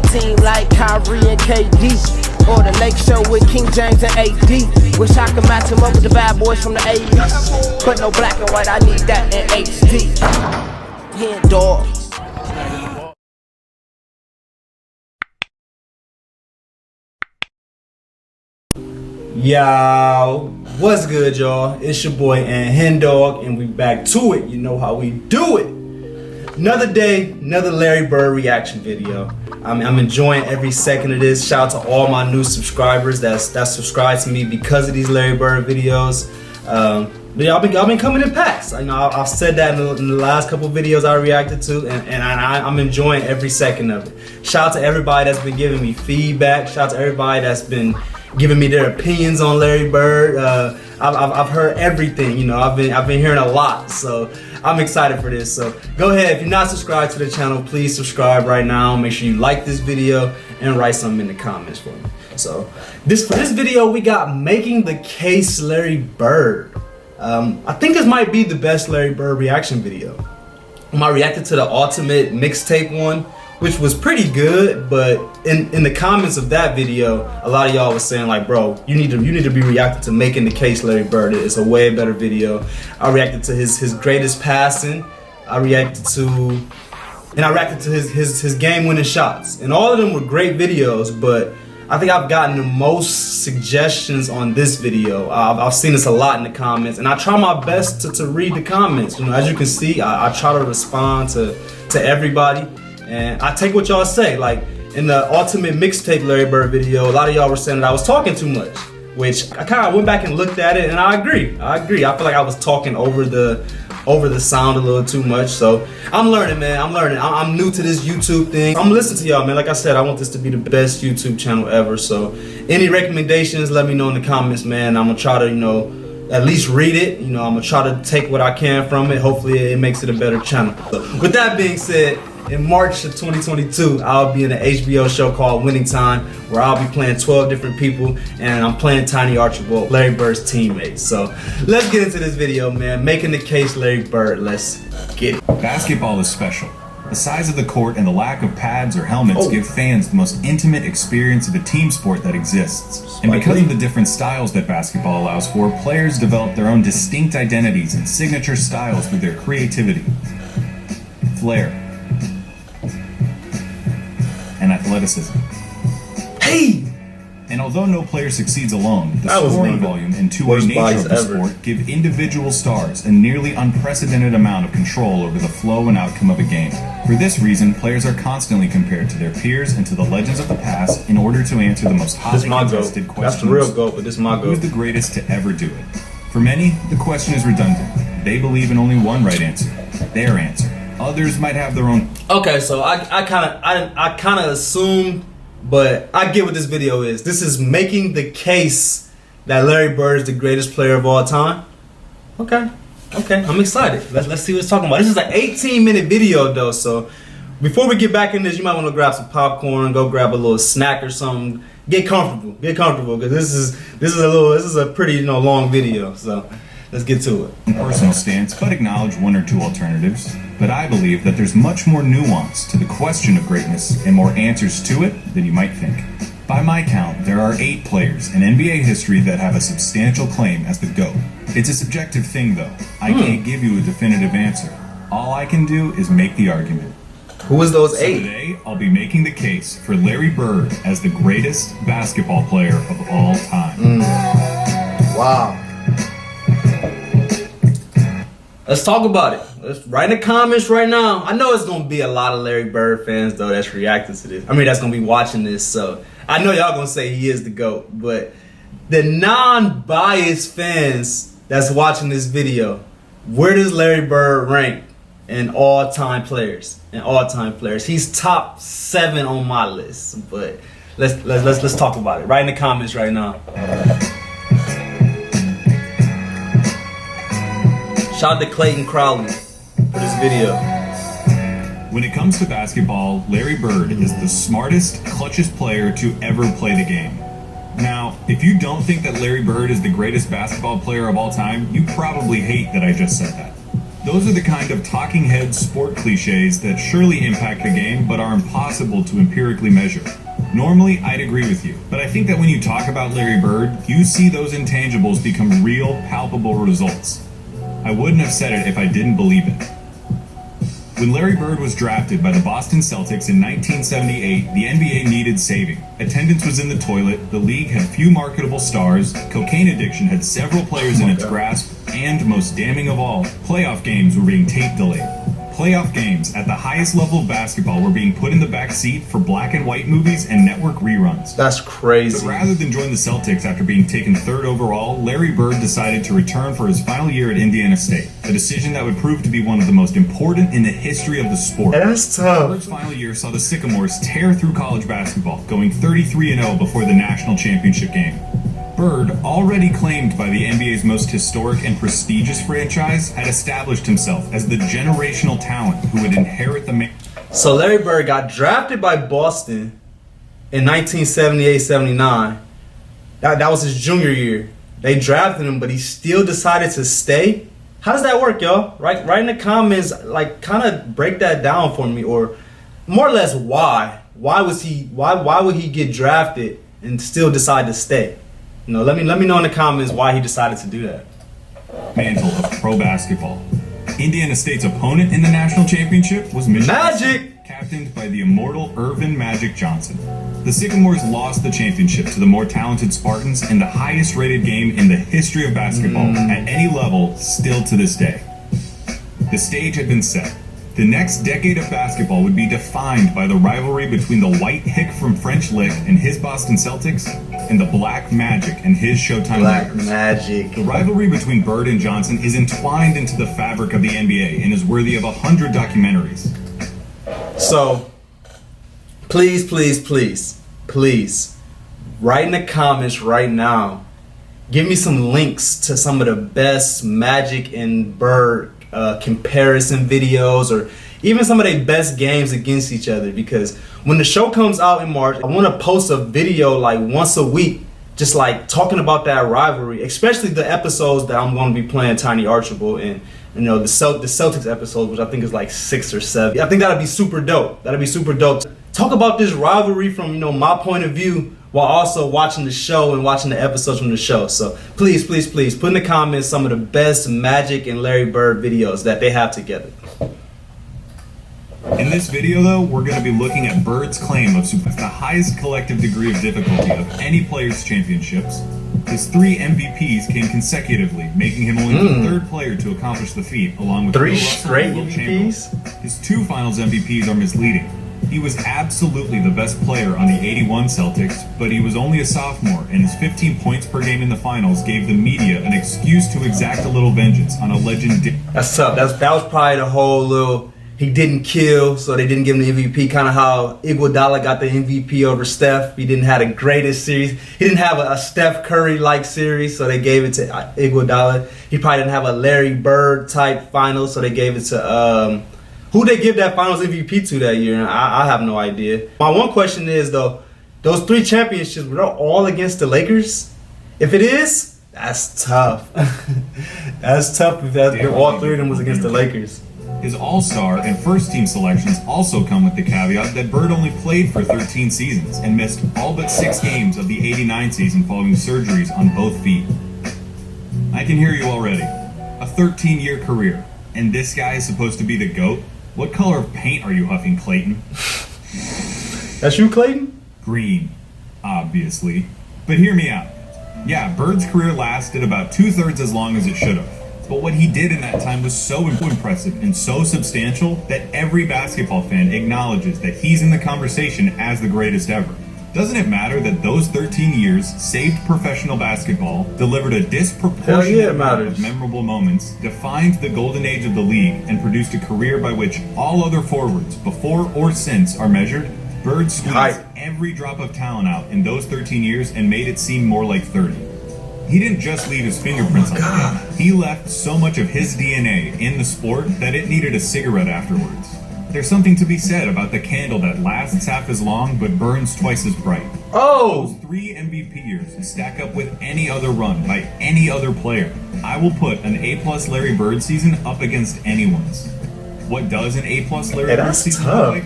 team like Kyrie and KD, or the Lake Show with King James and AD. Wish I could match him up with the bad boys from the 80s, but no black and white, I need that in HD. HenDawgz. Yo, what's good, y'all? It's your boy HenDawgz, and we back to it. You know how we do it. Another day, another Larry Bird reaction video. I'm enjoying every second of this. Shout out to all my new subscribers that subscribed to me because of these Larry Bird videos. Y'all been coming in packs. I've said that in the last couple videos I reacted to, and I'm enjoying every second of it. Shout out to everybody that's been giving me feedback. Shout out to everybody that's been giving me their opinions on Larry Bird. I've heard everything. You know, I've been hearing a lot, so I'm excited for this. So go ahead, if you're not subscribed to the channel, please subscribe right now. Make sure you like this video and write something in the comments for me. So for this video, we got Making the Case Larry Bird. I think this might be the best Larry Bird reaction video. I reacted to the Ultimate mixtape one, which was pretty good, but in the comments of that video, a lot of y'all was saying like, bro, you need to be reacting to Making the Case Larry Bird. It's a way better video. I reacted to his greatest passing. I reacted to his game-winning shots, and all of them were great videos. But I think I've gotten the most suggestions on this video. I've seen this a lot in the comments, and I try my best to read the comments. You know, as you can see, I try to respond to everybody. And I take what y'all say. Like in the Ultimate mixtape Larry Bird video, a lot of y'all were saying that I was talking too much, which I kind of went back and looked at it, and I agree. I feel like I was talking over the sound a little too much. So I'm learning, man. I'm learning. I'm new to this YouTube thing. I'm listening to y'all, man. Like I said, I want this to be the best YouTube channel ever. So any recommendations, let me know in the comments, man. I'm gonna try to, you know, at least read it. You know, I'm gonna try to take what I can from it. Hopefully it makes it a better channel. So with that being said, in March of 2022, I'll be in an HBO show called Winning Time, where I'll be playing 12 different people, and I'm playing Tiny Archibald, Larry Bird's teammate. So let's get into this video, man. Making the Case Larry Bird. Let's get it. Basketball is special. The size of the court and the lack of pads or helmets give fans the most intimate experience of a team sport that exists. And because of the different styles that basketball allows for, players develop their own distinct identities and signature styles through their creativity, flair, and athleticism. Hey! And although no player succeeds alone, the scoring volume and two-way nature of the sport give individual stars a nearly unprecedented amount of control over the flow and outcome of a game. For this reason, players are constantly compared to their peers and to the legends of the past in order to answer the most hotly contested questions. That's the real GOAT, but this is my GOAT. Who's the greatest to ever do it? For many, the question is redundant. They believe in only one right answer, their answer. Others might have their own. Okay, so I kind of assumed, but I get what this video is. This is making the case that Larry Bird is the greatest player of all time. Okay, I'm excited. Let's see what it's talking about. This is an 18-minute video though, so before we get back in this, you might want to grab some popcorn, go grab a little snack or something. Get comfortable, because this is a pretty long video. So let's get to it. Personal stance, but acknowledge one or two alternatives. But I believe that there's much more nuance to the question of greatness and more answers to it than you might think. By my count, there are 8 players in NBA history that have a substantial claim as the GOAT. It's a subjective thing though. I can't give you a definitive answer. All I can do is make the argument. Who is those 8? So today, I'll be making the case for Larry Bird as the greatest basketball player of all time. Wow. Let's talk about it. Let's write in the comments right now. I know it's gonna be a lot of Larry Bird fans though that's reacting to this. I mean, that's gonna be watching this, so I know y'all gonna say he is the GOAT, but the non-biased fans that's watching this video, where does Larry Bird rank in all-time players? He's top 7 on my list, but let's talk about it. Write in the comments right now. Shout out to Clayton Crowley for this video. When it comes to basketball, Larry Bird is the smartest, clutchest player to ever play the game. Now, if you don't think that Larry Bird is the greatest basketball player of all time, you probably hate that I just said that. Those are the kind of talking head sport cliches that surely impact the game but are impossible to empirically measure. Normally, I'd agree with you, but I think that when you talk about Larry Bird, you see those intangibles become real, palpable results. I wouldn't have said it if I didn't believe it. When Larry Bird was drafted by the Boston Celtics in 1978, the NBA needed saving. Attendance was in the toilet, the league had few marketable stars, cocaine addiction had several players in its grasp, and, most damning of all, playoff games were being tape delayed. Playoff games at the highest level of basketball were being put in the back seat for black and white movies and network reruns. That's crazy. But rather than join the Celtics after being taken third overall, Larry Bird decided to return for his final year at Indiana State, a decision that would prove to be one of the most important in the history of the sport. That's tough. Bird's final year saw the Sycamores tear through college basketball, going 33-0 before the national championship game. Bird, already claimed by the NBA's most historic and prestigious franchise, had established himself as the generational talent who would inherit the So Larry Bird got drafted by Boston in 1978-79. That was his junior year. They drafted him, but he still decided to stay. How does that work, y'all? Write in the comments, like, kind of break that down for me, or more or less why. Why would he get drafted and still decide to stay? You know, let me know in the comments why he decided to do that. Mantle of pro basketball. Indiana State's opponent in the national championship was Michigan Magic, State, captained by the immortal Irvin Magic Johnson. The Sycamores lost the championship to the more talented Spartans in the highest rated game in the history of basketball at any level still to this day. The stage had been set. The next decade of basketball would be defined by the rivalry between the white hick from French Lick and his Boston Celtics and the black Magic and his Showtime Black Lakers. Magic. The rivalry between Bird and Johnson is entwined into the fabric of the NBA and is worthy of 100 documentaries. So, please, write in the comments right now. Give me some links to some of the best Magic and Bird comparison videos, or even some of their best games against each other, because when the show comes out in March, I want to post a video like once a week, just like talking about that rivalry, especially the episodes that I'm going to be playing Tiny Archibald and, you know, the Celtics episode, which I think is like 6 or 7. I think that'd be super dope. Talk about this rivalry from, you know, my point of view, while also watching the show and watching the episodes from the show. So please, put in the comments some of the best Magic and Larry Bird videos that they have together. In this video, though, we're going to be looking at Bird's claim of the highest collective degree of difficulty of any player's championships. His 3 MVPs came consecutively, making him only the third player to accomplish the feat, along with 3 Bill Russell straight and Wilt Chamberlain. MVPs? His 2 finals MVPs are misleading. He was absolutely the best player on the 81 Celtics, but he was only a sophomore, and his 15 points per game in the finals gave the media an excuse to exact a little vengeance on a legend. That's tough. That was probably the whole little, he didn't kill, so they didn't give him the MVP, kind of how Iguodala got the MVP over Steph. He didn't have the greatest series. He didn't have a Steph Curry-like series, so they gave it to Iguodala. He probably didn't have a Larry Bird-type final, so they gave it to... who they give that Finals MVP to that year? I have no idea. My one question is, though, those 3 championships, were they all against the Lakers? If it is, that's tough. That's tough if all 3 of them was against the Lakers. His all-star and first-team selections also come with the caveat that Bird only played for 13 seasons and missed all but 6 games of the 89 season following surgeries on both feet. I can hear you already. A 13-year career, and this guy is supposed to be the GOAT? What color of paint are you huffing, Clayton? That's you, Clayton? Green, obviously. But hear me out. Yeah, Bird's career lasted about 2/3 as long as it should have. But what he did in that time was so impressive and so substantial that every basketball fan acknowledges that he's in the conversation as the greatest ever. Doesn't it matter that those 13 years saved professional basketball, delivered a disproportionate amount of memorable moments, defined the golden age of the league, and produced a career by which all other forwards, before or since, are measured? Bird squeezed every drop of talent out in those 13 years and made it seem more like 30. He didn't just leave his fingerprints on the game. He left so much of his DNA in the sport that it needed a cigarette afterwards. There's something to be said about the candle that lasts half as long but burns twice as bright. Oh! Those 3 MVP years stack up with any other run by any other player. I will put an A+ Larry Bird season up against anyone's. What does an A+ Larry Bird season look like?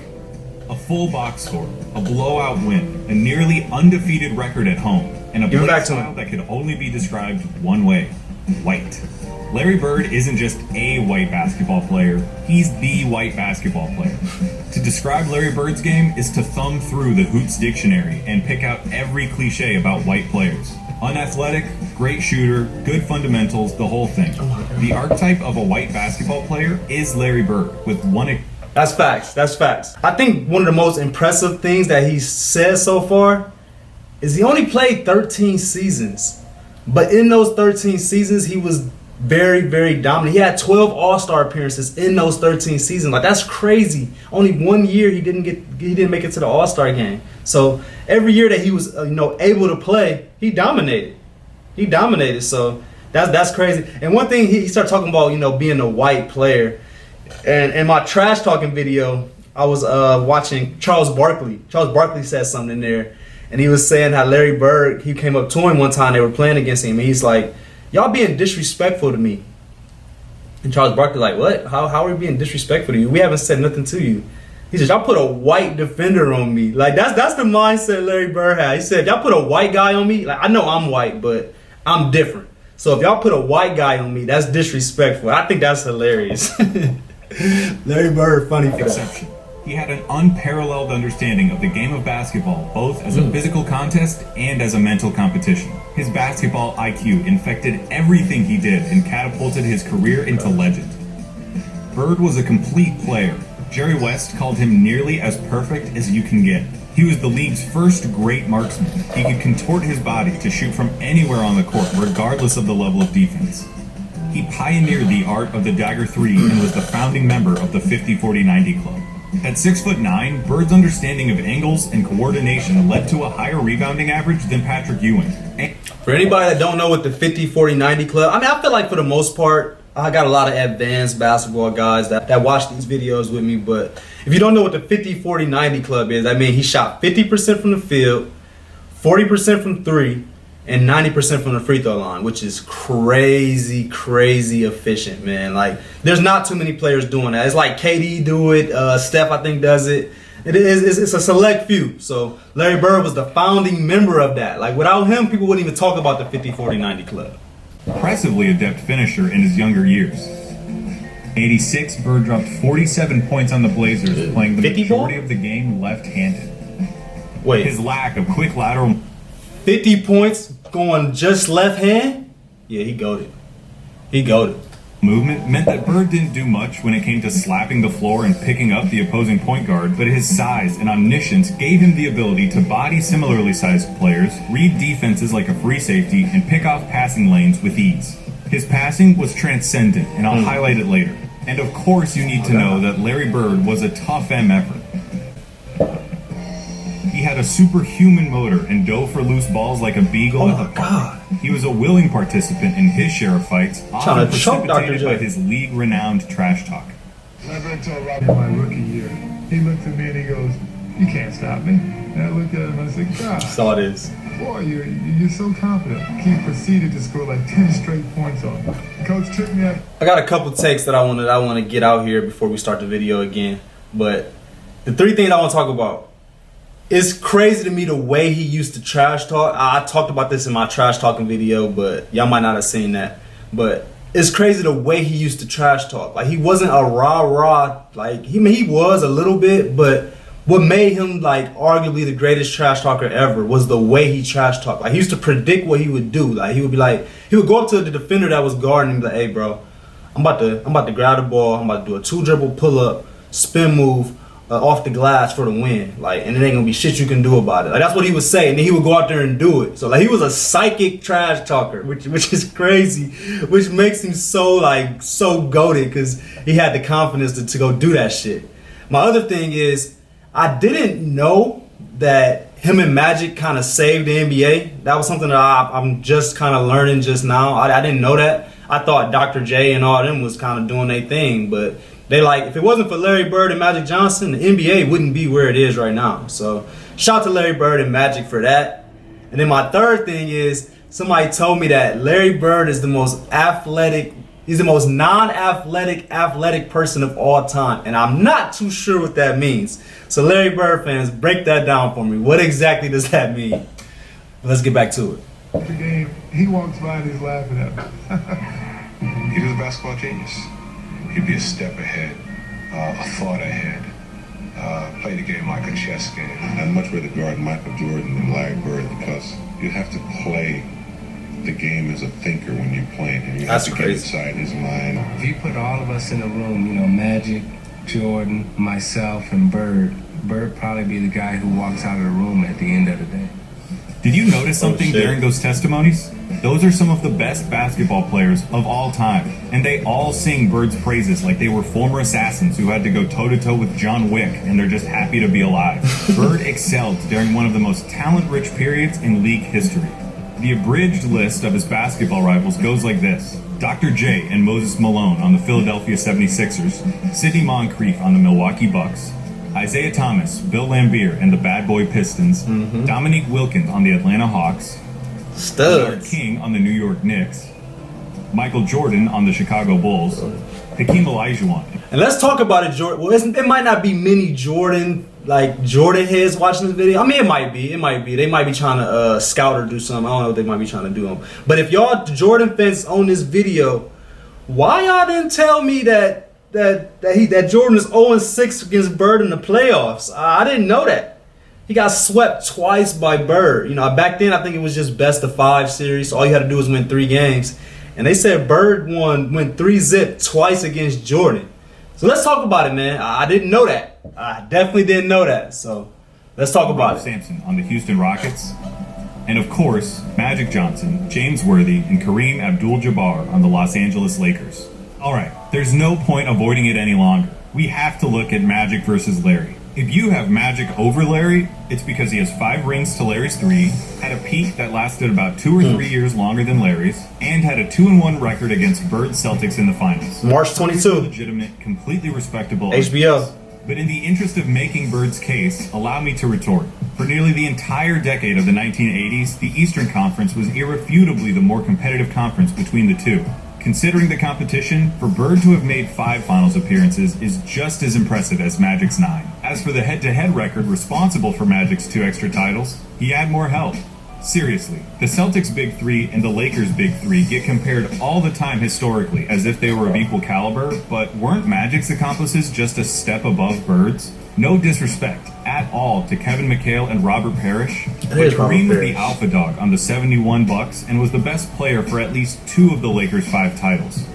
A full box score, a blowout win, a nearly undefeated record at home, and a play style that could only be described one way: white. Larry Bird isn't just a white basketball player, he's the white basketball player. To describe Larry Bird's game is to thumb through the Hoops dictionary and pick out every cliche about white players. Unathletic, great shooter, good fundamentals, the whole thing. The archetype of a white basketball player is Larry Bird, with one... That's facts, that's facts. I think one of the most impressive things that he's said so far is he only played 13 seasons. But in those 13 seasons, he was very, very dominant. He had 12 All-Star appearances in those 13 seasons. Like, that's crazy. Only 1 year he didn't make it to the All-Star game. So every year that he was able to play, he dominated. He dominated. So that's crazy. And one thing he started talking about, being a white player. And in my trash talking video, I was watching Charles Barkley. Charles Barkley said something in there, and he was saying how Larry Bird, he came up to him one time, they were playing against him, and he's like, "Y'all being disrespectful to me." And Charles Barkley like, "What? How are we being disrespectful to you? We haven't said nothing to you." He says, "Y'all put a white defender on me." Like, that's the mindset Larry Bird had. He said, "Y'all put a white guy on me. Like, I know I'm white, but I'm different. So if y'all put a white guy on me, that's disrespectful." I think that's hilarious. Larry Bird, funny for exception. He had an unparalleled understanding of the game of basketball, both as a physical contest and as a mental competition. His basketball IQ infected everything he did and catapulted his career into legend. Bird was a complete player. Jerry West called him nearly as perfect as you can get. He was the league's first great marksman. He could contort his body to shoot from anywhere on the court, regardless of the level of defense. He pioneered the art of the dagger 3 and was the founding member of the 50-40-90 club. At 6'9", Bird's understanding of angles and coordination led to a higher rebounding average than Patrick Ewing. For anybody that don't know what the 50-40-90 club, I feel like for the most part, I got a lot of advanced basketball guys that watch these videos with me, but if you don't know what the 50-40-90 club is, I mean, he shot 50% from the field, 40% from 3, and 90% from the free throw line, which is crazy, crazy efficient, man. Like, there's not too many players doing that. It's like KD do it, Steph I think does it. It's a select few. So Larry Bird was the founding member of that. Like, without him, people wouldn't even talk about the 50-40-90 club. Impressively adept finisher in his younger years. 86, Bird dropped 47 points on the Blazers, playing the majority of the game left-handed. Wait. His lack of quick lateral... 50 points going just left hand? Yeah, he goated. He goated. Movement meant that Bird didn't do much when it came to slapping the floor and picking up the opposing point guard, but his size and omniscience gave him the ability to body similarly sized players, read defenses like a free safety, and pick off passing lanes with ease. His passing was transcendent, and I'll highlight it later. And of course you need to know that Larry Bird was a tough M effort. He had a superhuman motor and dove for loose balls like a beagle at the park. He was a willing participant in his share of fights, often precipitated by his league-renowned trash talk. I ran to a lot in my rookie year. He looked at me and he goes, "You can't stop me." And I looked at him and I said, "God, saw this. Boy, you're so confident." He proceeded to score like 10 straight points on me. Coach took me up. I got a couple takes that I want to get out here before we start the video again. But the 3 things I want to talk about. It's crazy to me the way he used to trash talk. I talked about this in my trash talking video, but y'all might not have seen that. But it's crazy the way he used to trash talk. Like, he wasn't a rah-rah. Like, he was a little bit, but what made him, like, arguably the greatest trash talker ever was the way he trash talked. Like, he used to predict what he would do. Like, he would be like, he would go up to the defender that was guarding him and be like, "Hey, bro, I'm about to grab the ball. I'm about to do a 2-dribble pull-up, spin move, off the glass for the win, like, and it ain't gonna be shit you can do about it." Like, that's what he would say, and then he would go out there and do it. So, like, he was a psychic trash talker, which is crazy, which makes him so goated, because he had the confidence to go do that shit. My other thing is, I didn't know that him and Magic kind of saved the NBA. That was something that I'm just kind of learning just now. I didn't know that. I thought Dr. J and all them was kind of doing their thing, but They like, if it wasn't for Larry Bird and Magic Johnson, the NBA wouldn't be where it is right now. So shout out to Larry Bird and Magic for that. And then my third thing is, somebody told me that Larry Bird is the most athletic, he's the most athletic person of all time. And I'm not too sure what that means. So Larry Bird fans, break that down for me. What exactly does that mean? Let's get back to it. The game, he walks by and he's laughing at me. He was a basketball genius. He'd be a step ahead, a thought ahead. Play the game like a chess game. I'd much rather guard Michael Jordan than Larry Bird because you have to play the game as a thinker when you're playing him. You That's have to crazy. get inside his mind. If you put all of us in a room, you know, Magic, Jordan, myself, and Bird probably be the guy who walks out of the room at the end of the day. Did you notice something shit. during those testimonies? Those are some of the best basketball players of all time, and they all sing Bird's praises like they were former assassins who had to go toe-to-toe with John Wick, and they're just happy to be alive. Bird excelled during one of the most talent-rich periods in league history. The abridged list of his basketball rivals goes like this: Dr. J and Moses Malone on the Philadelphia 76ers, Sidney Moncrief on the Milwaukee Bucks, Isaiah Thomas, Bill Laimbeer and the Bad Boy Pistons, Dominique Wilkins on the Atlanta Hawks, Bernard Studs. King on the New York Knicks, Michael Jordan on the Chicago Bulls, Hakeem Olajuwon. And let's talk about it, Jordan. Well, it might not be many Jordan heads watching this video. I mean, it might be. They might be trying to scout or do something. I don't know what they might be trying to do. But if y'all Jordan fans on this video, why y'all didn't tell me that Jordan is 0-6 against Bird in the playoffs? I didn't know that. He got swept twice by Bird. You know, back then I think it was just best of 5 series. So all you had to do was win 3 games. And they said Bird went 3-zip twice against Jordan. So let's talk about it, man. I didn't know that. I definitely didn't know that. So let's talk about it. Sampson on the Houston Rockets, and of course, Magic Johnson, James Worthy, and Kareem Abdul-Jabbar on the Los Angeles Lakers. All right, there's no point avoiding it any longer. We have to look at Magic versus Larry. If you have Magic over Larry, it's because he has 5 rings to Larry's 3, had a peak that lasted about 2 or 3 years longer than Larry's, and had a 2-1 record against Bird's Celtics in the finals. March 22. Legitimate, completely respectable. HBO. But in the interest of making Bird's case, allow me to retort. For nearly the entire decade of the 1980s, the Eastern Conference was irrefutably the more competitive conference between the two. Considering the competition, for Bird to have made 5 finals appearances is just as impressive as Magic's 9. As for the head-to-head record responsible for Magic's 2 extra titles, he had more help. Seriously, the Celtics' Big 3 and the Lakers' Big 3 get compared all the time historically as if they were of equal caliber, but weren't Magic's accomplices just a step above Bird's? No disrespect at all to Kevin McHale and Robert Parrish, but Kareem was the alpha dog on the 71 Bucks and was the best player for at least 2 of the Lakers' 5 titles.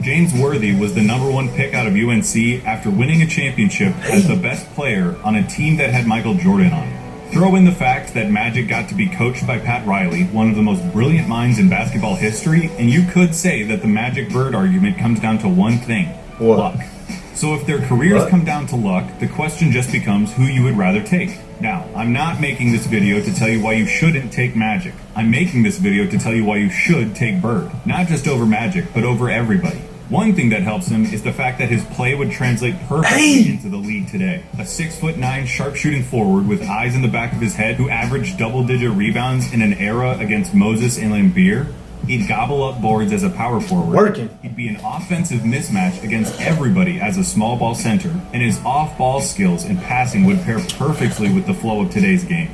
James Worthy was the #1 pick out of UNC after winning a championship as the best player on a team that had Michael Jordan on it. Throw in the fact that Magic got to be coached by Pat Riley, one of the most brilliant minds in basketball history, and you could say that the Magic-Bird argument comes down to one thing: luck. So if their careers come down to luck, the question just becomes who you would rather take. Now, I'm not making this video to tell you why you shouldn't take Magic. I'm making this video to tell you why you should take Bird. Not just over Magic, but over everybody. One thing that helps him is the fact that his play would translate perfectly into the league today. A 6'9" sharpshooting forward with eyes in the back of his head who averaged double-digit rebounds in an era against Moses and Laimbeer. He'd gobble up boards as a power forward. He'd be an offensive mismatch against everybody as a small ball center, and his off-ball skills and passing would pair perfectly with the flow of today's game.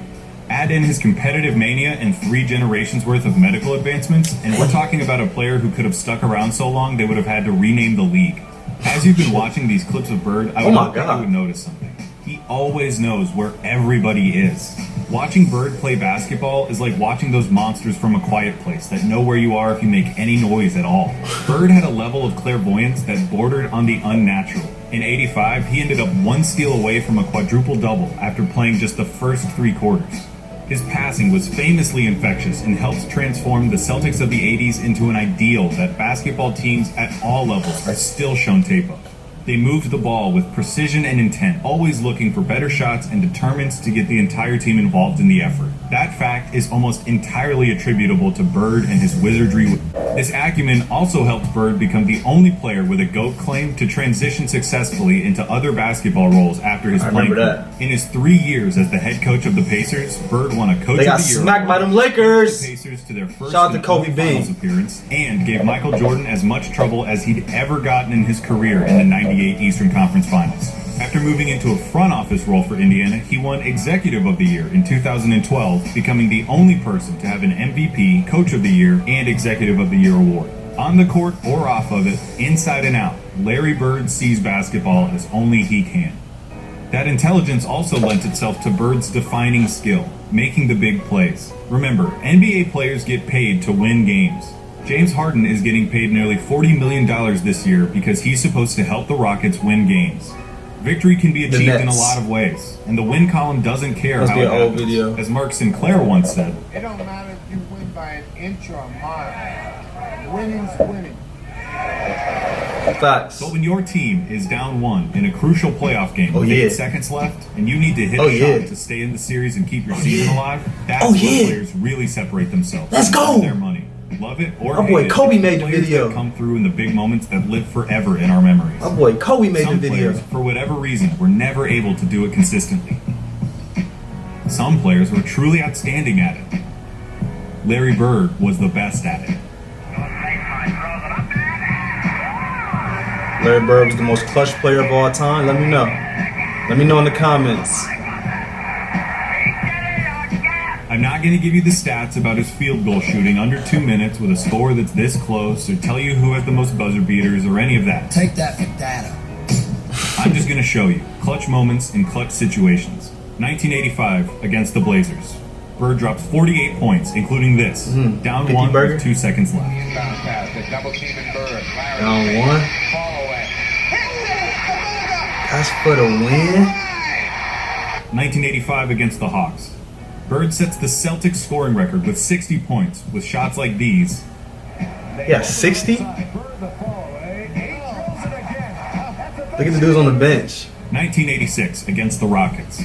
Add in his competitive mania and 3 generations worth of medical advancements, and we're talking about a player who could have stuck around so long they would have had to rename the league. As you've been watching these clips of Bird, I would notice something. He always knows where everybody is. Watching Bird play basketball is like watching those monsters from A Quiet Place that know where you are if you make any noise at all. Bird had a level of clairvoyance that bordered on the unnatural. In '85, he ended up 1 steal away from a quadruple-double after playing just the first 3 quarters. His passing was famously infectious and helped transform the Celtics of the 80s into an ideal that basketball teams at all levels are still shown tape of. They moved the ball with precision and intent, always looking for better shots and determined to get the entire team involved in the effort. That fact is almost entirely attributable to Bird and his wizardry. This acumen also helped Bird become the only player with a GOAT claim to transition successfully into other basketball roles after his playing career. In his 3 years as the head coach of the Pacers, Bird won a Coach of the Year. They got smacked by them Lakers. The Pacers to their first Shout out to Kobe finals appearance, and gave Michael Jordan as much trouble as he'd ever gotten in his career in the '98 Eastern Conference Finals. After moving into a front office role for Indiana, he won Executive of the Year in 2012, becoming the only person to have an MVP, Coach of the Year, and Executive of the Year award. On the court or off of it, inside and out, Larry Bird sees basketball as only he can. That intelligence also lent itself to Bird's defining skill, making the big plays. Remember, NBA players get paid to win games. James Harden is getting paid nearly $40 million this year because he's supposed to help the Rockets win games. Victory can be achieved in a lot of ways, and the win column doesn't care how it happens. As Mark Sinclair once said, "It don't matter if you win by an inch or a mile. Winning's winning." Facts. But when your team is down 1 in a crucial playoff game with 8 seconds left, and you need to hit a shot to stay in the series and keep your season alive, that's where players really separate themselves. Let's go! Their money. Love it or My hate boy it, Kobe made the players video. that come through in the big moments that live forever in our memories. My boy Kobe made the Some video. players, for whatever reason, were never able to do it consistently. Some players were truly outstanding at it. Larry Bird was the best at it. Larry Bird was the most clutch player of all time. Let me know. Let me know in the comments. I'm not going to give you the stats about his field goal shooting under 2 minutes with a score that's this close, or tell you who has the most buzzer beaters, or any of that. Take that for data. I'm just going to show you clutch moments in clutch situations. 1985 against the Blazers. Bird drops 48 points, including this. Down 1 with 2 seconds left. Down 1. That's for the win. 1985 against the Hawks. Bird sets the Celtics scoring record with 60 points with shots like these. Yeah, 60? Look at the dudes on the bench. 1986 against the Rockets.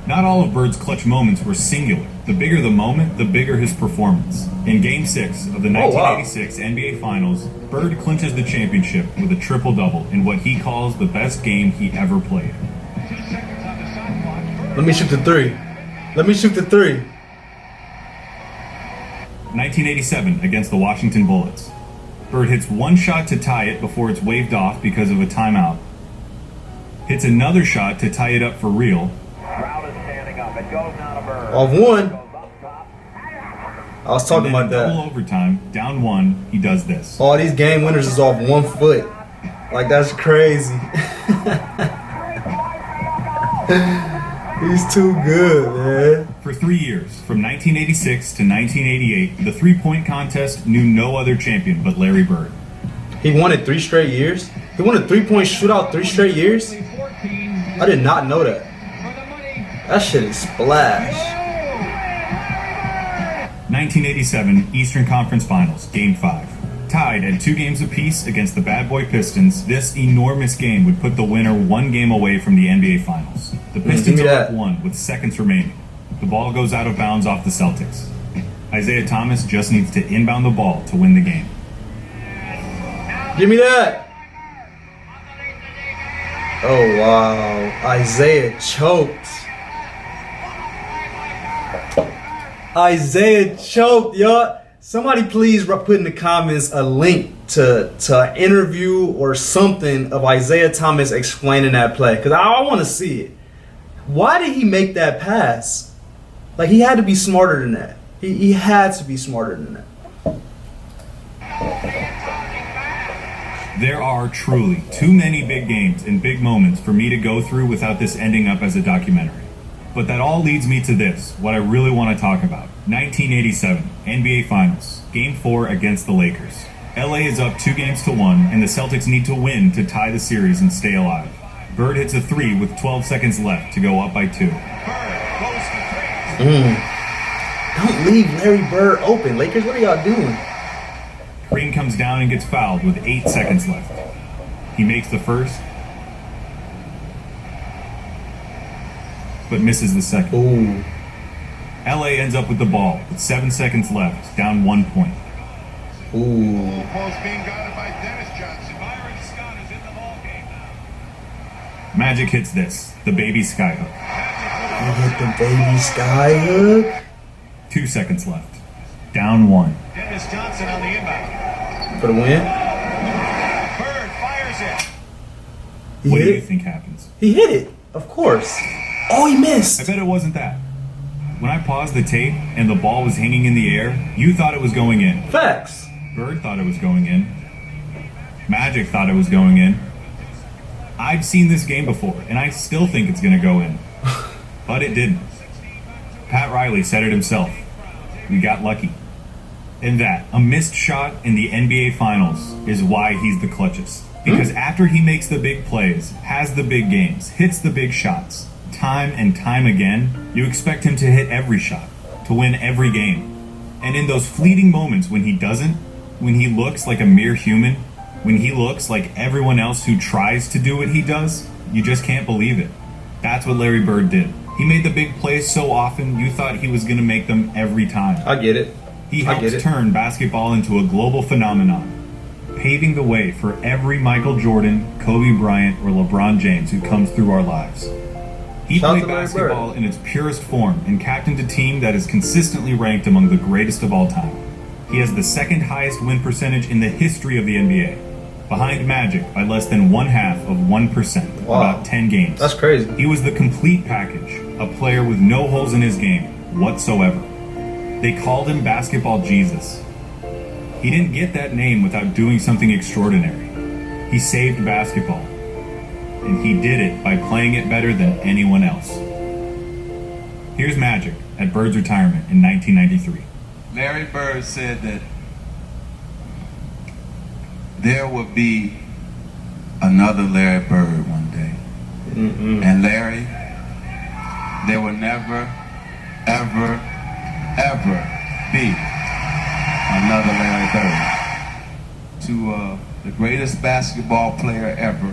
Not all of Bird's clutch moments were singular. The bigger the moment, the bigger his performance. In Game 6 of the 1986 NBA Finals, Bird clinches the championship with a triple-double in what he calls the best game he ever played. Let me shoot the 3. Let me shoot the 3. 1987 against the Washington Bullets. Bird hits one shot to tie it before it's waved off because of a timeout. Hits another shot to tie it up for real. Off 1. I was talking about that. Double overtime, down 1, he does this. All these game winners is off 1 foot. Like, that's crazy. He's too good, man. For 3 years, from 1986 to 1988, the three-point contest knew no other champion but Larry Bird. He won it 3 straight years? He won a 3-point shootout 3 straight years? I did not know that. That shit is splash. 1987 Eastern Conference Finals, Game 5. Tied at 2 games apiece against the Bad Boy Pistons, this enormous game would put the winner 1 game away from the NBA Finals. The Pistons are up 1 with seconds remaining. The ball goes out of bounds off the Celtics. Isaiah Thomas just needs to inbound the ball to win the game. Give me that. Oh, wow. Isaiah choked. Isaiah choked, y'all. Somebody please put in the comments a link to an interview or something of Isaiah Thomas explaining that play, because I want to see it. Why did he make that pass? Like, he had to be smarter than that. He had to be smarter than that. There are truly too many big games and big moments for me to go through without this ending up as a documentary. But that all leads me to this, what I really want to talk about. 1987, NBA Finals, Game 4 against the Lakers. LA is up 2-1, and the Celtics need to win to tie the series and stay alive. Bird hits a 3 with 12 seconds left to go up by 2. Don't leave Larry Bird open. Lakers, what are y'all doing? Green comes down and gets fouled with 8 seconds left. He makes the first, but misses the second. Ooh. LA ends up with the ball with 7 seconds left, down 1 point. Ooh. Post being guarded by Dennis Johnson. Byron Scott is in the ball game now. Magic hits this, the baby skyhook. You hit the baby skyhook. 2 seconds left, down 1. Dennis Johnson on the inbound. For the win. Bird fires it. He What hit do you it. think happens? He hit it, of course. Oh, he I missed. bet it wasn't that. When I paused the tape and the ball was hanging in the air, you thought it was going in. Facts. Bird thought it was going in. Magic thought it was going in. I've seen this game before, and I still think it's going to go in. But it didn't. Pat Riley said it himself. We got lucky. And that, a missed shot in the NBA Finals, is why he's the clutchest. Because after he makes the big plays, has the big games, hits the big shots, time and time again, you expect him to hit every shot, to win every game. And in those fleeting moments when he doesn't, when he looks like a mere human, when he looks like everyone else who tries to do what he does, you just can't believe it. That's what Larry Bird did. He made the big plays so often, you thought he was going to make them every time. I get it. He I get helped it. turn basketball into a global phenomenon, paving the way for every Michael Jordan, Kobe Bryant, or LeBron James who comes through our lives. He Shout out played to Larry basketball Bird. in its purest form and captained a team that is consistently ranked among the greatest of all time. He has the second highest win percentage in the history of the NBA, behind Magic by less than 1/2 of 1%, Wow. about 10 games. That's crazy. He was the complete package, a player with no holes in his game whatsoever. They called him Basketball Jesus. He didn't get that name without doing something extraordinary. He saved basketball. And he did it by playing it better than anyone else. Here's Magic at Bird's retirement in 1993. Larry Bird said that there would be another Larry Bird one day. And Larry, there will never, ever, ever be another Larry Bird. To the greatest basketball player ever,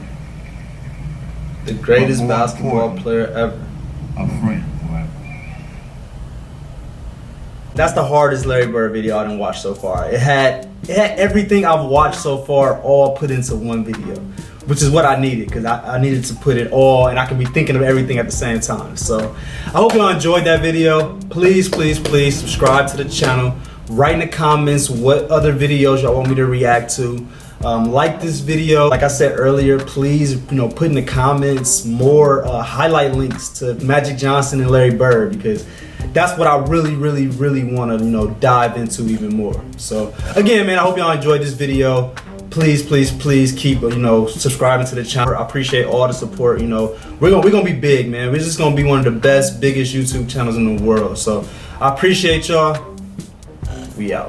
The greatest But more basketball important, player ever. a friend forever. That's the hardest Larry Bird video I done watched so far. It had everything I've watched so far all put into one video, which is what I needed, because I needed to put it all, and I can be thinking of everything at the same time. So I hope y'all enjoyed that video. Please, please, please subscribe to the channel. Write in the comments what other videos y'all want me to react to. Like this video. Like I said earlier, please, put in the comments more highlight links to Magic Johnson and Larry Bird, because that's what I really, really, really want to, dive into even more. So again, man, I hope y'all enjoyed this video. Please, please, please keep, subscribing to the channel. I appreciate all the support. We're gonna be big, man. We're just gonna be one of the best, biggest YouTube channels in the world. So I appreciate y'all. We out.